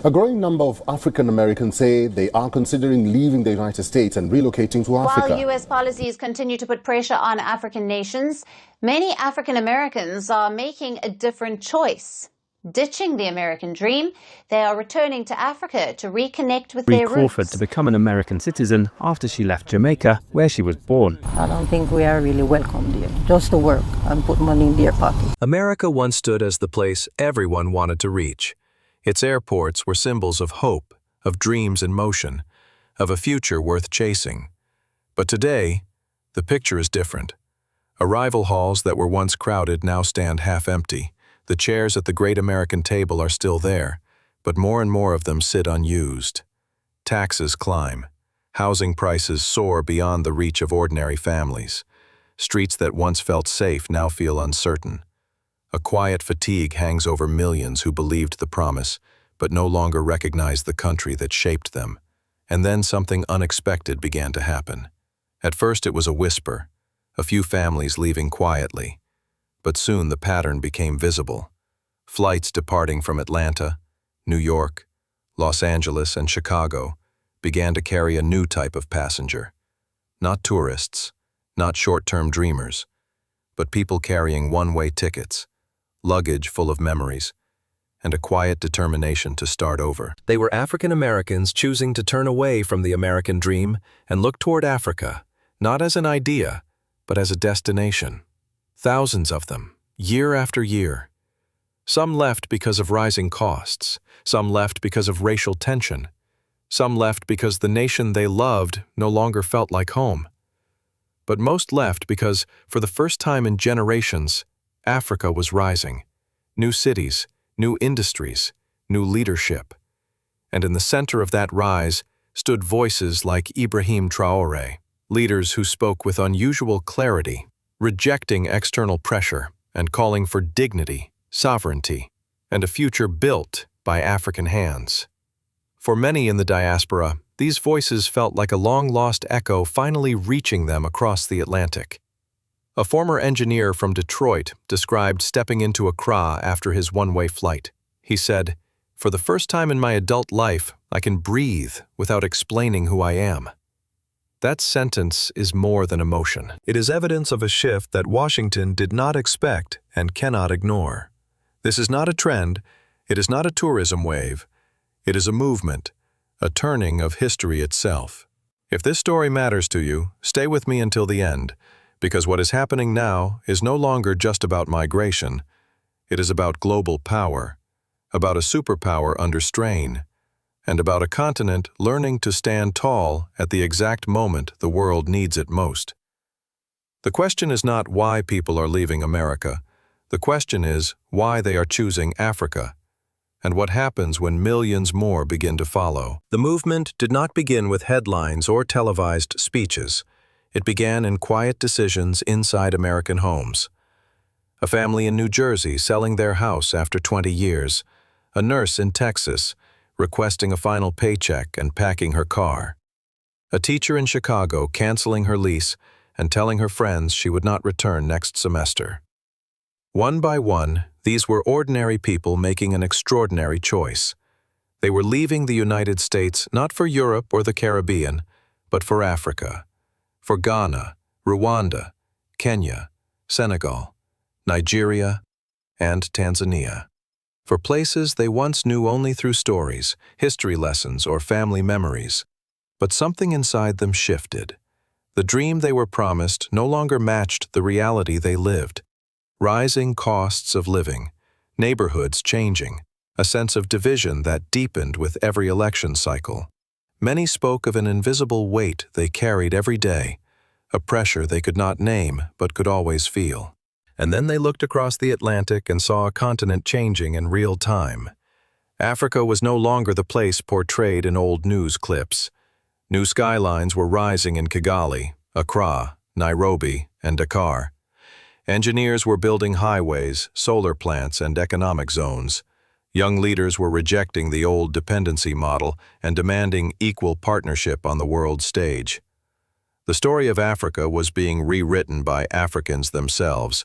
A growing number of African Americans say they are considering leaving the United States and relocating to Africa. While U.S. policies continue to put pressure on African nations, many African Americans are making a different choice. Ditching the American dream, they are returning to Africa to reconnect with their Crawford roots. to become an American citizen after she left Jamaica, where she was born. I don't think we are really welcome there, just to work and put money in their pocket. America once stood as the place everyone wanted to reach. Its airports were symbols of hope, of dreams in motion, of a future worth chasing. But today, the picture is different. Arrival halls that were once crowded now stand half empty. The chairs at the great American table are still there, but more and more of them sit unused. Taxes climb. Housing prices soar beyond the reach of ordinary families. Streets that once felt safe now feel uncertain. A quiet fatigue hangs over millions who believed the promise, but no longer recognized the country that shaped them. And then something unexpected began to happen. At first it was a whisper, a few families leaving quietly. But soon the pattern became visible. Flights departing from Atlanta, New York, Los Angeles, and Chicago began to carry a new type of passenger. Not tourists, not short-term dreamers, but people carrying one-way tickets, luggage full of memories, and a quiet determination to start over. They were African Americans choosing to turn away from the American dream and look toward Africa, not as an idea, but as a destination. Thousands of them, year after year. Some left because of rising costs, some left because of racial tension, some left because the nation they loved no longer felt like home. But most left because, for the first time in generations, Africa was rising. New cities, new industries, new leadership. And in the center of that rise stood voices like Ibrahim Traoré, leaders who spoke with unusual clarity, rejecting external pressure and calling for dignity, sovereignty, and a future built by African hands. For many in the diaspora, these voices felt like a long-lost echo finally reaching them across the Atlantic. A former engineer from Detroit described stepping into Accra after his one-way flight. He said, "For the first time in my adult life, I can breathe without explaining who I am." That sentence is more than emotion. It is evidence of a shift that Washington did not expect and cannot ignore. This is not a trend, it is not a tourism wave, it is a movement, a turning of history itself. If this story matters to you, stay with me until the end, because what is happening now is no longer just about migration. It is about global power, about a superpower under strain, and about a continent learning to stand tall at the exact moment the world needs it most. The question is not why people are leaving America. The question is why they are choosing Africa, and what happens when millions more begin to follow. The movement did not begin with headlines or televised speeches. It began in quiet decisions inside American homes. A family in New Jersey selling their house after 20 years, a nurse in Texas requesting a final paycheck and packing her car, a teacher in Chicago canceling her lease and telling her friends she would not return next semester. One by one, these were ordinary people making an extraordinary choice. They were leaving the United States not for Europe or the Caribbean, but for Africa, for Ghana, Rwanda, Kenya, Senegal, Nigeria, and Tanzania. For places they once knew only through stories, history lessons, or family memories. But something inside them shifted. The dream they were promised no longer matched the reality they lived. Rising costs of living, neighborhoods changing, a sense of division that deepened with every election cycle. Many spoke of an invisible weight they carried every day, a pressure they could not name but could always feel. And then they looked across the Atlantic and saw a continent changing in real time. Africa was no longer the place portrayed in old news clips. New skylines were rising in Kigali, Accra, Nairobi, and Dakar. Engineers were building highways, solar plants, and economic zones. Young leaders were rejecting the old dependency model and demanding equal partnership on the world stage. The story of Africa was being rewritten by Africans themselves,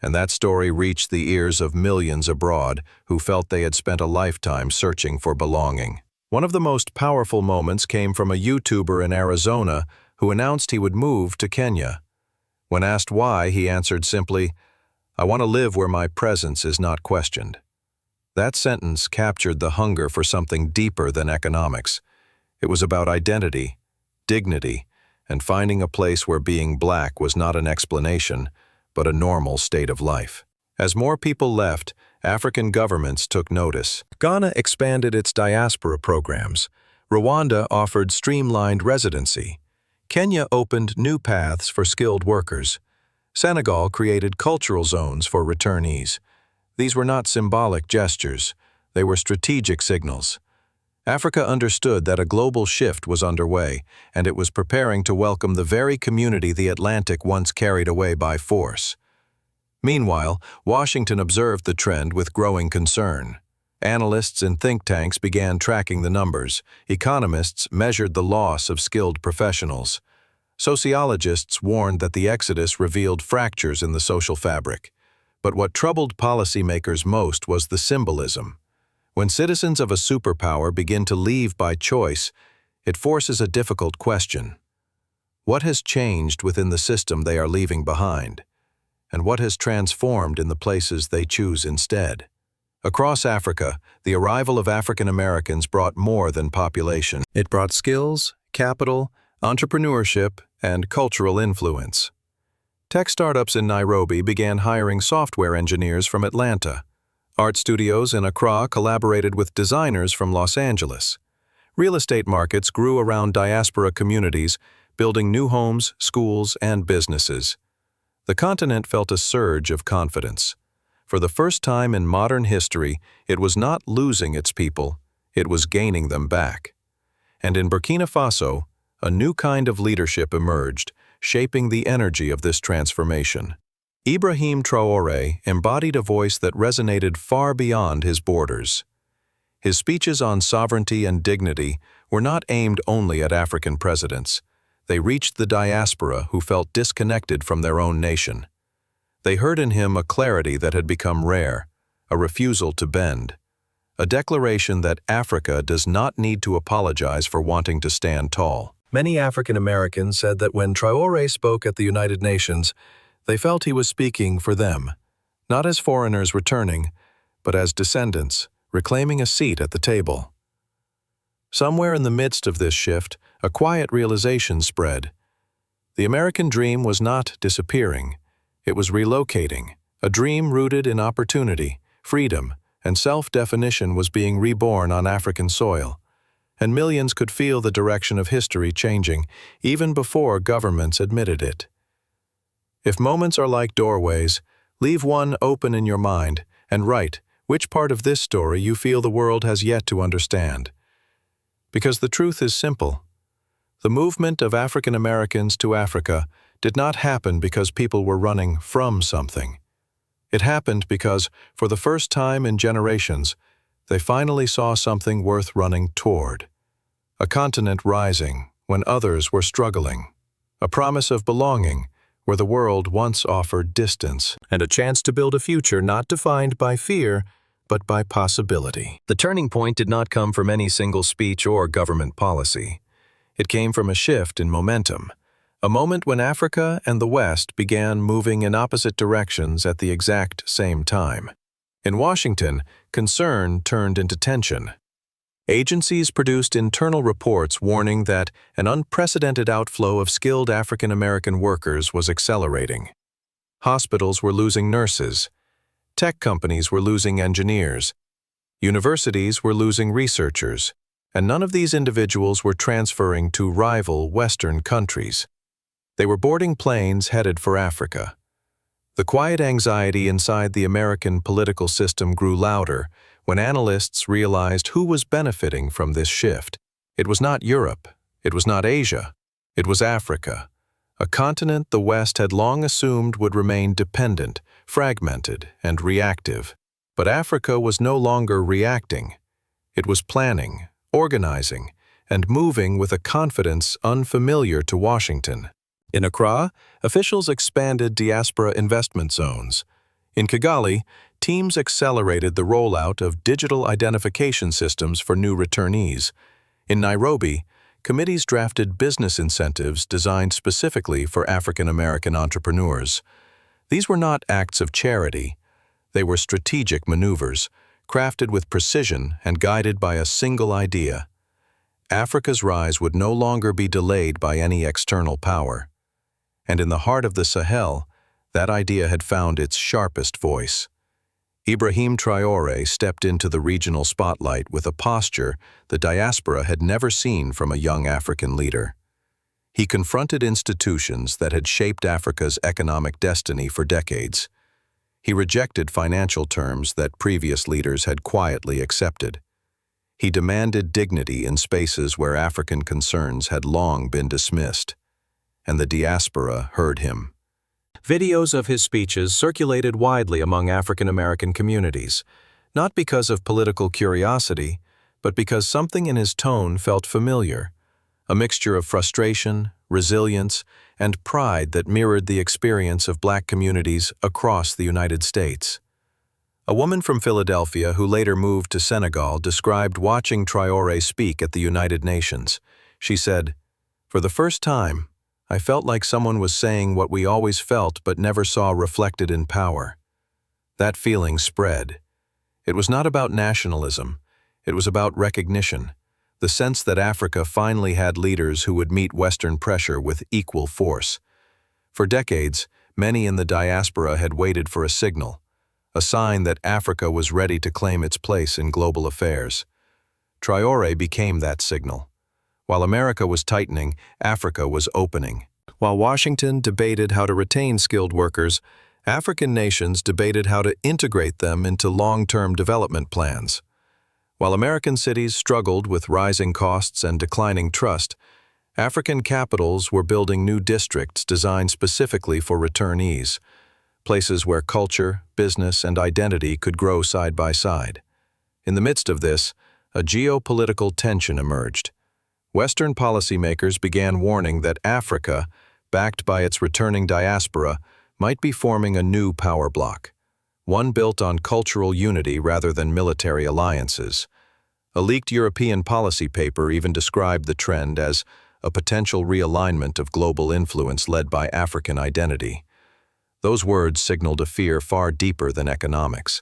and that story reached the ears of millions abroad who felt they had spent a lifetime searching for belonging. One of the most powerful moments came from a YouTuber in Arizona who announced he would move to Kenya. When asked why, he answered simply, "I want to live where my presence is not questioned." That sentence captured the hunger for something deeper than economics. It was about identity, dignity, and finding a place where being black was not an explanation, but a normal state of life. As more people left, African governments took notice. Ghana expanded its diaspora programs. Rwanda offered streamlined residency. Kenya opened new paths for skilled workers. Senegal created cultural zones for returnees. These were not symbolic gestures, they were strategic signals. Africa understood that a global shift was underway, and it was preparing to welcome the very community the Atlantic once carried away by force. Meanwhile, Washington observed the trend with growing concern. Analysts and think tanks began tracking the numbers. Economists measured the loss of skilled professionals. Sociologists warned that the exodus revealed fractures in the social fabric. But what troubled policymakers most was the symbolism. When citizens of a superpower begin to leave by choice, it forces a difficult question. What has changed within the system they are leaving behind? And what has transformed in the places they choose instead? Across Africa, the arrival of African Americans brought more than population. It brought skills, capital, entrepreneurship, and cultural influence. Tech startups in Nairobi began hiring software engineers from Atlanta. Art studios in Accra collaborated with designers from Los Angeles. Real estate markets grew around diaspora communities, building new homes, schools, and businesses. The continent felt a surge of confidence. For the first time in modern history, it was not losing its people, it was gaining them back. And in Burkina Faso, a new kind of leadership emerged, shaping the energy of this transformation. Ibrahim Traoré embodied a voice that resonated far beyond his borders. His speeches on sovereignty and dignity were not aimed only at African presidents. They reached the diaspora who felt disconnected from their own nation. They heard in him a clarity that had become rare, a refusal to bend, a declaration that Africa does not need to apologize for wanting to stand tall. Many African Americans said that when Traoré spoke at the United Nations, they felt he was speaking for them, not as foreigners returning, but as descendants, reclaiming a seat at the table. Somewhere in the midst of this shift, a quiet realization spread. The American dream was not disappearing, it was relocating. A dream rooted in opportunity, freedom, and self-definition was being reborn on African soil. And millions could feel the direction of history changing, even before governments admitted it. If moments are like doorways, leave one open in your mind and write which part of this story you feel the world has yet to understand. Because the truth is simple. The movement of African Americans to Africa did not happen because people were running from something. It happened because, for the first time in generations, they finally saw something worth running toward. A continent rising when others were struggling. A promise of belonging where the world once offered distance. And a chance to build a future not defined by fear, but by possibility. The turning point did not come from any single speech or government policy. It came from a shift in momentum. A moment when Africa and the West began moving in opposite directions at the exact same time. In Washington, concern turned into tension. Agencies produced internal reports warning that an unprecedented outflow of skilled African American workers was accelerating. Hospitals were losing nurses. Tech companies were losing engineers. Universities were losing researchers. And none of these individuals were transferring to rival Western countries. They were boarding planes headed for Africa. The quiet anxiety inside the American political system grew louder when analysts realized who was benefiting from this shift. It was not Europe, it was not Asia, it was Africa, a continent the West had long assumed would remain dependent, fragmented, and reactive. But Africa was no longer reacting. It was planning, organizing, and moving with a confidence unfamiliar to Washington. In Accra, officials expanded diaspora investment zones. In Kigali, teams accelerated the rollout of digital identification systems for new returnees. In Nairobi, committees drafted business incentives designed specifically for African American entrepreneurs. These were not acts of charity. They were strategic maneuvers, crafted with precision and guided by a single idea. Africa's rise would no longer be delayed by any external power. And in the heart of the Sahel, that idea had found its sharpest voice. Ibrahim Traoré stepped into the regional spotlight with a posture the diaspora had never seen from a young African leader. He confronted institutions that had shaped Africa's economic destiny for decades. He rejected financial terms that previous leaders had quietly accepted. He demanded dignity in spaces where African concerns had long been dismissed. And the diaspora heard him. Videos of his speeches circulated widely among African American communities, not because of political curiosity, but because something in his tone felt familiar, a mixture of frustration, resilience, and pride that mirrored the experience of Black communities across the United States. A woman from Philadelphia who later moved to Senegal described watching Traoré speak at the United Nations. She said, "For the first time, I felt like someone was saying what we always felt but never saw reflected in power." That feeling spread. It was not about nationalism. It was about recognition, the sense that Africa finally had leaders who would meet Western pressure with equal force. For decades, many in the diaspora had waited for a signal, a sign that Africa was ready to claim its place in global affairs. Traoré became that signal. While America was tightening, Africa was opening. While Washington debated how to retain skilled workers, African nations debated how to integrate them into long-term development plans. While American cities struggled with rising costs and declining trust, African capitals were building new districts designed specifically for returnees, places where culture, business, and identity could grow side by side. In the midst of this, a geopolitical tension emerged. Western policymakers began warning that Africa, backed by its returning diaspora, might be forming a new power bloc, one built on cultural unity rather than military alliances. A leaked European policy paper even described the trend as a potential realignment of global influence led by African identity. Those words signaled a fear far deeper than economics.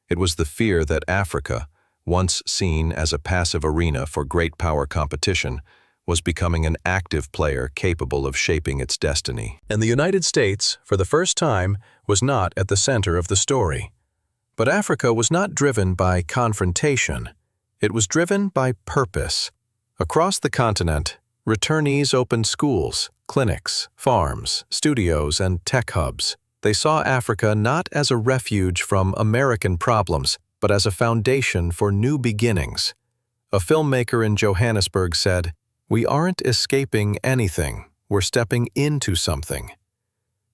It was the fear that Africa, once seen as a passive arena for great power competition, was becoming an active player capable of shaping its destiny. And the United States, for the first time, was not at the center of the story. But Africa was not driven by confrontation. It was driven by purpose. Across the continent, returnees opened schools, clinics, farms, studios, and tech hubs. They saw Africa not as a refuge from American problems, but as a foundation for new beginnings. A filmmaker in Johannesburg said, "We aren't escaping anything, we're stepping into something."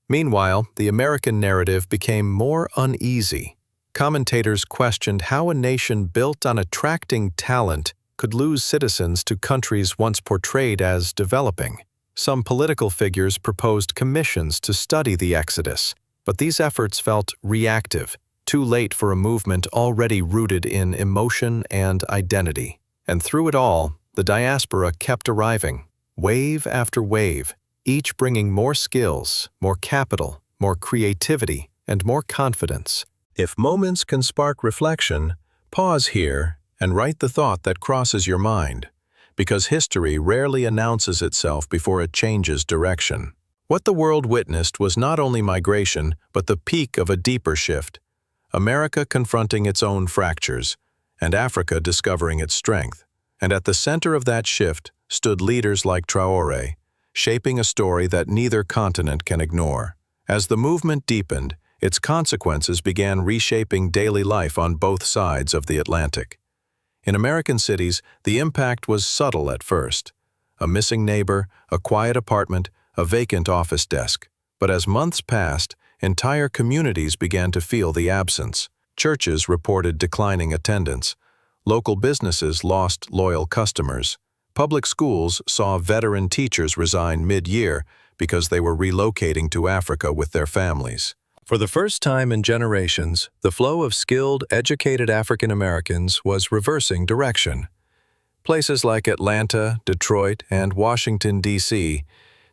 Meanwhile, the American narrative became more uneasy. Commentators questioned how a nation built on attracting talent could lose citizens to countries once portrayed as developing. Some political figures proposed commissions to study the exodus, but these efforts felt reactive, too late for a movement already rooted in emotion and identity. And through it all, the diaspora kept arriving, wave after wave, each bringing more skills, more capital, more creativity, and more confidence. If moments can spark reflection, pause here and write the thought that crosses your mind, because history rarely announces itself before it changes direction. What the world witnessed was not only migration, but the peak of a deeper shift. America confronting its own fractures, and Africa discovering its strength. And at the center of that shift stood leaders like Traoré, shaping a story that neither continent can ignore. As the movement deepened, its consequences began reshaping daily life on both sides of the Atlantic. In American cities, the impact was subtle at first. A missing neighbor, a quiet apartment, a vacant office desk. But as months passed, entire communities began to feel the absence. Churches reported declining attendance. Local businesses lost loyal customers. Public schools saw veteran teachers resign mid-year because they were relocating to Africa with their families. For the first time in generations, the flow of skilled, educated African Americans was reversing direction. Places like Atlanta, Detroit, and Washington, D.C.,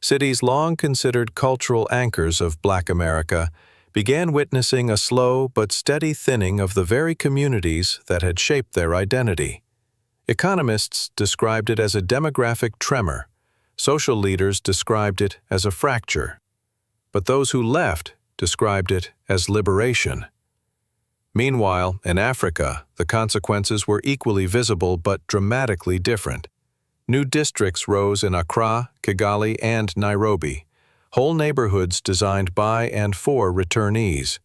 cities long considered cultural anchors of Black America, began witnessing a slow but steady thinning of the very communities that had shaped their identity. Economists described it as a demographic tremor. Social leaders described it as a fracture. But those who left described it as liberation. Meanwhile, in Africa, the consequences were equally visible but dramatically different. New districts rose in Accra, Kigali, and Nairobi, whole neighborhoods designed by and for returnees.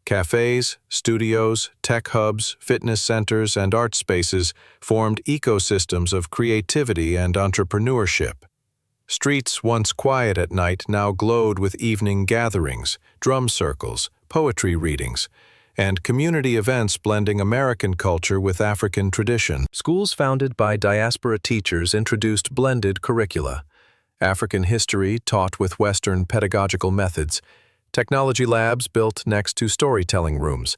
Cafes, studios, tech hubs, fitness centers, and art spaces formed ecosystems of creativity and entrepreneurship. Streets once quiet at night now glowed with evening gatherings, drum circles, poetry readings, and community events blending American culture with African tradition. Schools founded by diaspora teachers introduced blended curricula. African history taught with Western pedagogical methods, technology labs built next to storytelling rooms,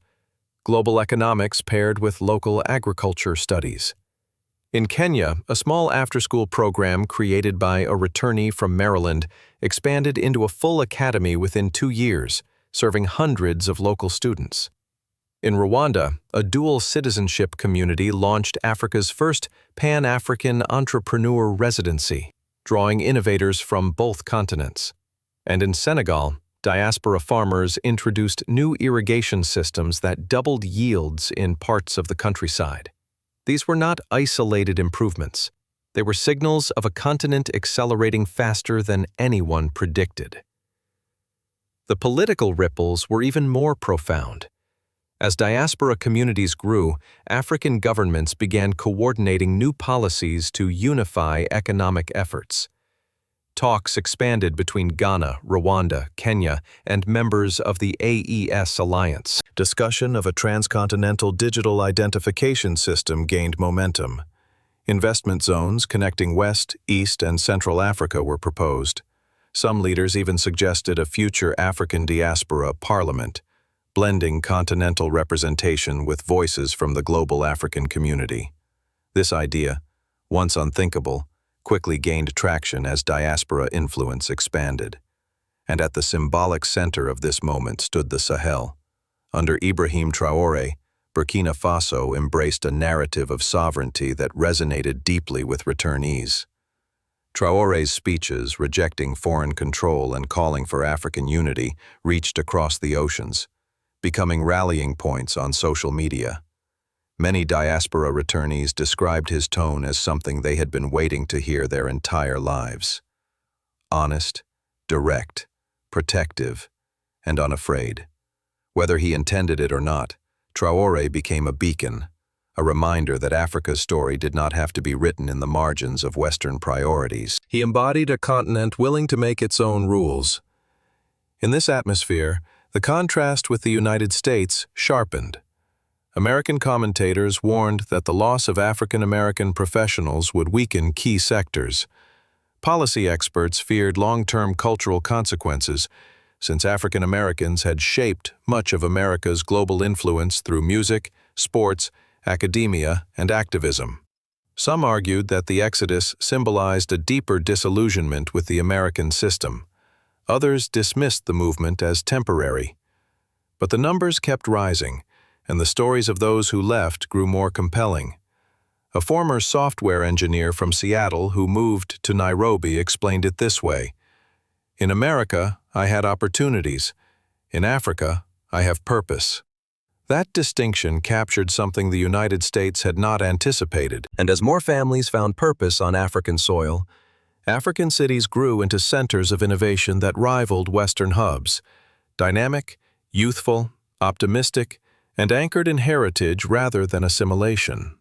global economics paired with local agriculture studies. In Kenya, a small after-school program created by a returnee from Maryland expanded into a full academy within 2 years, serving hundreds of local students. In Rwanda, a dual citizenship community launched Africa's first Pan-African entrepreneur residency, drawing innovators from both continents. And in Senegal, diaspora farmers introduced new irrigation systems that doubled yields in parts of the countryside. These were not isolated improvements. They were signals of a continent accelerating faster than anyone predicted. The political ripples were even more profound. As diaspora communities grew, African governments began coordinating new policies to unify economic efforts. Talks expanded between Ghana, Rwanda, Kenya, and members of the AES alliance. Discussion of a transcontinental digital identification system gained momentum. Investment zones connecting West, East, and Central Africa were proposed. Some leaders even suggested a future African diaspora parliament, blending continental representation with voices from the global African community. This idea, once unthinkable, quickly gained traction as diaspora influence expanded. And at the symbolic center of this moment stood the Sahel. Under Ibrahim Traoré, Burkina Faso embraced a narrative of sovereignty that resonated deeply with returnees. Traoré's speeches rejecting foreign control and calling for African unity reached across the oceans, becoming rallying points on social media. Many diaspora returnees described his tone as something they had been waiting to hear their entire lives. Honest, direct, protective, and unafraid. Whether he intended it or not, Traoré became a beacon, a reminder that Africa's story did not have to be written in the margins of Western priorities. He embodied a continent willing to make its own rules. In this atmosphere, the contrast with the United States sharpened. American commentators warned that the loss of African American professionals would weaken key sectors. Policy experts feared long-term cultural consequences, since African Americans had shaped much of America's global influence through music, sports, academia, and activism. Some argued that the exodus symbolized a deeper disillusionment with the American system. Others dismissed the movement as temporary. But the numbers kept rising, and the stories of those who left grew more compelling. A former software engineer from Seattle who moved to Nairobi explained it this way: "In America, I had opportunities. In Africa, I have purpose." That distinction captured something the United States had not anticipated. And as more families found purpose on African soil, African cities grew into centers of innovation that rivaled Western hubs, dynamic, youthful, optimistic, and anchored in heritage rather than assimilation.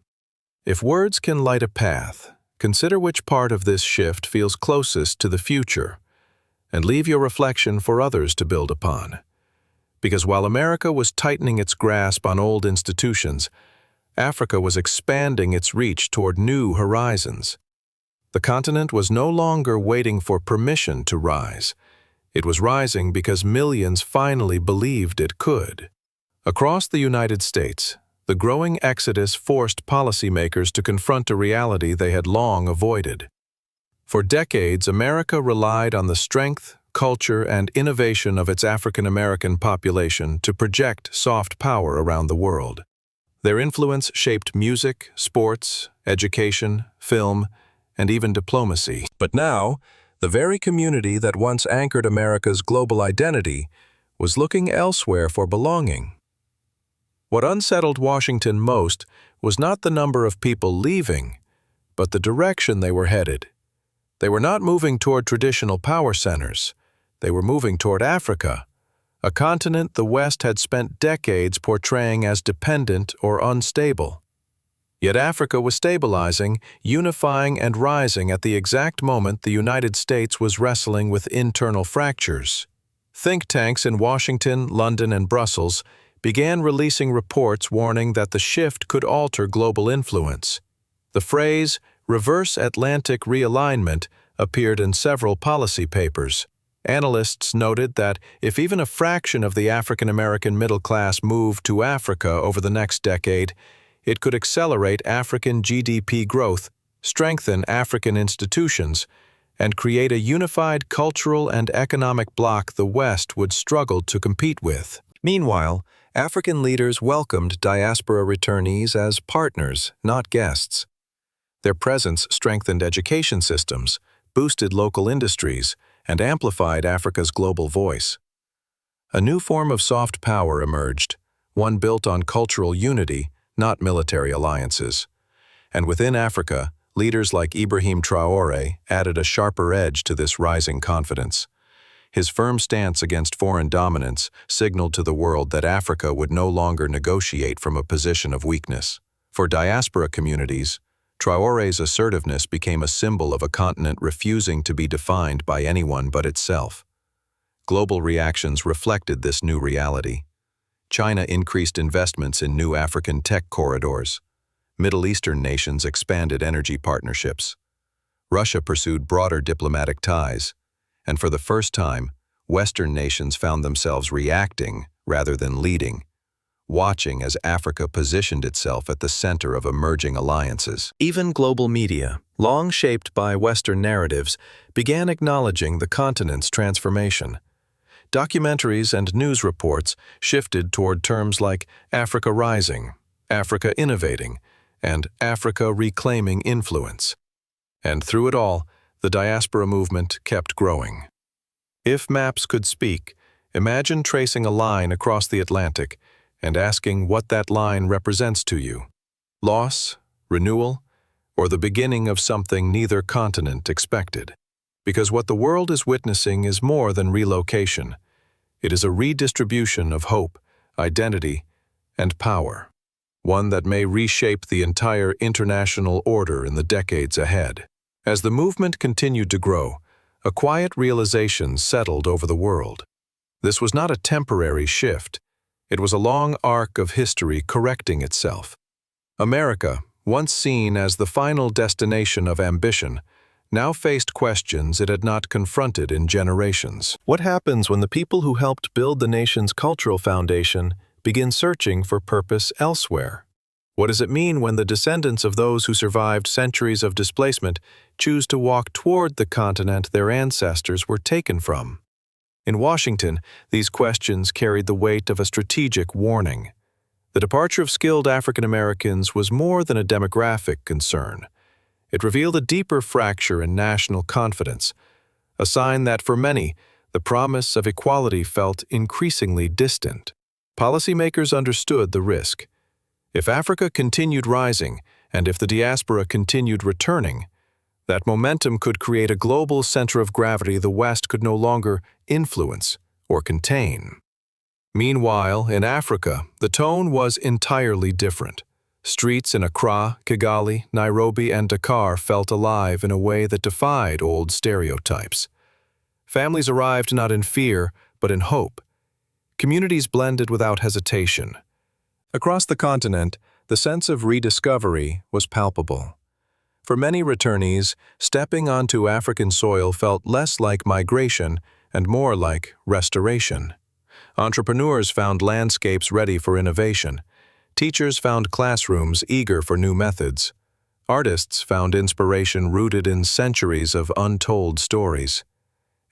If words can light a path, consider which part of this shift feels closest to the future, and leave your reflection for others to build upon. Because while America was tightening its grasp on old institutions, Africa was expanding its reach toward new horizons. The continent was no longer waiting for permission to rise. It was rising because millions finally believed it could. Across the United States, the growing exodus forced policymakers to confront a reality they had long avoided. For decades, America relied on the strength, culture, and innovation of its African American population to project soft power around the world. Their influence shaped music, sports, education, film, and even diplomacy. But now, the very community that once anchored America's global identity was looking elsewhere for belonging. What unsettled Washington most was not the number of people leaving, but the direction they were headed. They were not moving toward traditional power centers. They were moving toward Africa, a continent the West had spent decades portraying as dependent or unstable. Yet Africa was stabilizing, unifying, and rising at the exact moment the United States was wrestling with internal fractures. Think tanks in Washington, London, and Brussels began releasing reports warning that the shift could alter global influence. The phrase, reverse Atlantic realignment, appeared in several policy papers. Analysts noted that if even a fraction of the African American middle class moved to Africa over the next decade, it could accelerate African GDP growth, strengthen African institutions, and create a unified cultural and economic bloc the West would struggle to compete with. Meanwhile, African leaders welcomed diaspora returnees as partners, not guests. Their presence strengthened education systems, boosted local industries, and amplified Africa's global voice. A new form of soft power emerged, one built on cultural unity, not military alliances. And within Africa, leaders like Ibrahim Traoré added a sharper edge to this rising confidence. His firm stance against foreign dominance signaled to the world that Africa would no longer negotiate from a position of weakness. For diaspora communities, Traoré's assertiveness became a symbol of a continent refusing to be defined by anyone but itself. Global reactions reflected this new reality. China increased investments in new African tech corridors. Middle Eastern nations expanded energy partnerships. Russia pursued broader diplomatic ties. And for the first time, Western nations found themselves reacting rather than leading, watching as Africa positioned itself at the center of emerging alliances. Even global media, long shaped by Western narratives, began acknowledging the continent's transformation. Documentaries and news reports shifted toward terms like Africa rising, Africa innovating, and Africa reclaiming influence. And through it all, the diaspora movement kept growing. If maps could speak, imagine tracing a line across the Atlantic and asking what that line represents to you. Loss, renewal, or the beginning of something neither continent expected. Because what the world is witnessing is more than relocation. It is a redistribution of hope, identity, and power. One that may reshape the entire international order in the decades ahead. As the movement continued to grow, a quiet realization settled over the world. This was not a temporary shift. It was a long arc of history correcting itself. America, once seen as the final destination of ambition, now faced questions it had not confronted in generations. What happens when the people who helped build the nation's cultural foundation begin searching for purpose elsewhere? What does it mean when the descendants of those who survived centuries of displacement choose to walk toward the continent their ancestors were taken from? In Washington, these questions carried the weight of a strategic warning. The departure of skilled African Americans was more than a demographic concern. It revealed a deeper fracture in national confidence, a sign that for many, the promise of equality felt increasingly distant. Policymakers understood the risk. If Africa continued rising, and if the diaspora continued returning, that momentum could create a global center of gravity the West could no longer influence or contain. Meanwhile, in Africa, the tone was entirely different. Streets in Accra, Kigali, Nairobi, and Dakar felt alive in a way that defied old stereotypes. Families arrived not in fear, but in hope. Communities blended without hesitation. Across the continent, the sense of rediscovery was palpable. For many returnees, stepping onto African soil felt less like migration and more like restoration. Entrepreneurs found landscapes ready for innovation. Teachers found classrooms eager for new methods. Artists found inspiration rooted in centuries of untold stories.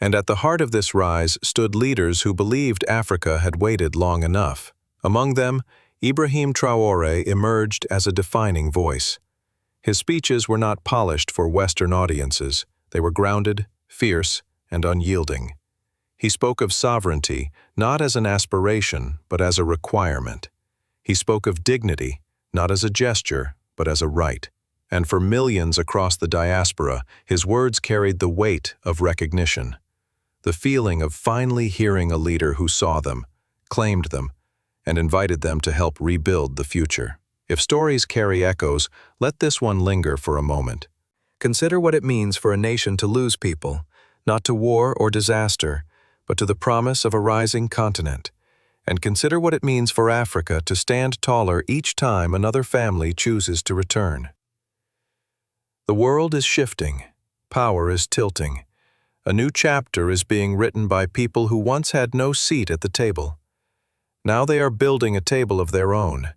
And at the heart of this rise stood leaders who believed Africa had waited long enough. Among them, Ibrahim Traoré emerged as a defining voice. His speeches were not polished for Western audiences. They were grounded, fierce, and unyielding. He spoke of sovereignty not as an aspiration, but as a requirement. He spoke of dignity not as a gesture, but as a right. And for millions across the diaspora, his words carried the weight of recognition. The feeling of finally hearing a leader who saw them, claimed them, and invited them to help rebuild the future. If stories carry echoes, let this one linger for a moment. Consider what it means for a nation to lose people, not to war or disaster, but to the promise of a rising continent. And consider what it means for Africa to stand taller each time another family chooses to return. The world is shifting. Power is tilting. A new chapter is being written by people who once had no seat at the table. Now they are building a table of their own.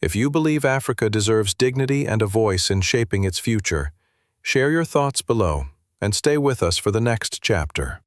If you believe Africa deserves dignity and a voice in shaping its future, share your thoughts below and stay with us for the next chapter.